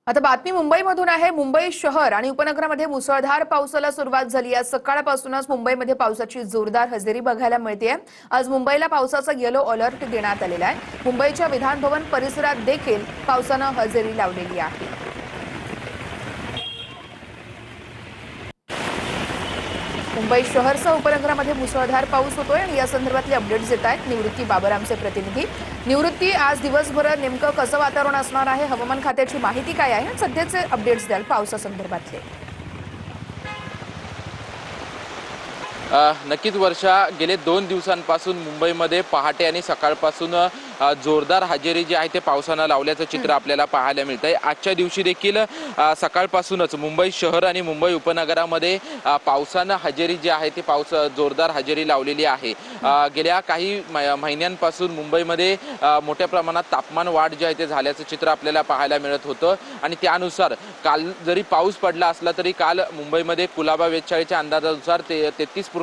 आता बातमी मुंबईमधून आहे। मुंबई शहर आणि उपनगरामध्ये मुसळधार पावसाला सुरुवात झाली आहे। सकाळपासूनच मुंबईमध्ये पावसाची जोरदार हजेरी बघायला मिळतेय। आज मुंबईला पावसाचा येलो अलर्ट देण्यात आलेला आहे। मुंबईच्या विधान भवन परिसरात देखील पावसानं हजेरी लावलेली आहे। मुंबई शहरसह उपनगरामध्ये मुसळधार पाऊस होतोय आणि या संदर्भातले अपडेट्स येत आहेत। निवृत्ती बाबर आमचे प्रतिनिधी। निवृत्ती, आज दिवसभर नेमकं कसं वातावरण असणार आहे? हवामान खात्याची माहिती काय आहे? सध्याचे अपडेट्स द्याल पावसासंदर्भातले? नक्कीच वर्षा, गेले 2 दिवसांपासून मुंबईमध्ये पहाटे आणि सकाळपासून जोरदार हजेरी जी आहे ते पावसानं लावल्याचं चित्र आपल्याला पाहायला मिळतंय। आजच्या दिवशी देखील सकाळपासूनच मुंबई शहर आणि मुंबई उपनगरामध्ये पावसानं हजेरी जी आहे ती जोरदार हजेरी लावलेली आहे। गेल्या काही महिन्यांपासून मुंबईमध्ये मोठ्या प्रमाणात तापमान वाढ जी आहे ते झाल्याचं चित्र आपल्याला पाहायला मिळत होतं आणि त्यानुसार काल जरी पाऊस पडला असला तरी काल मुंबईमध्ये कुलाबा वेधशाळेच्या अंदाजानुसार 33.6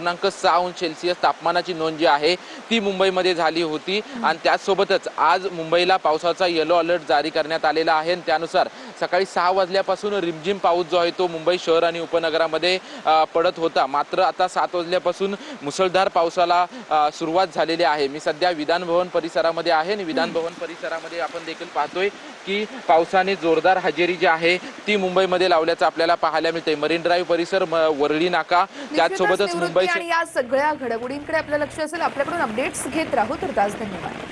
अंश सेल्सिअस तापमानाची नोंद जी आहे ती मुंबईमध्ये झाली होती आणि त्यासोबतच आज मुंबईला पावसाचा येलो अलर्ट जारी करण्यात आलेला आहे। त्यानुसार सकाळी 6 वाजल्यापासून रिमझिम पाऊस जो आहे तो मुंबई शहर आणि उपनगरामध्ये पडत होता। मात्र आता 7 वाजल्यापासून मुसळधार पावसाला सुरुवात झालेली आहे। मी सध्या विधान भवन परिसरामध्ये आहे आणि विधान भवन परिसरामध्ये आपण देखील पाहतोय की पावसाने जोरदार हजेरी जी आहे ती मुंबईमध्ये लावल्याचं आपल्याला पाहायला मिळते। मरीन ड्राईव्ह परिसर, वरळी नाका, त्याचसोबतच मुंबई आणि या सगळ्या घडामोडींकडे आपलं लक्ष असेल। आपल्याकडून अपडेट्स घेत राहू, तर तास धन्यवाद।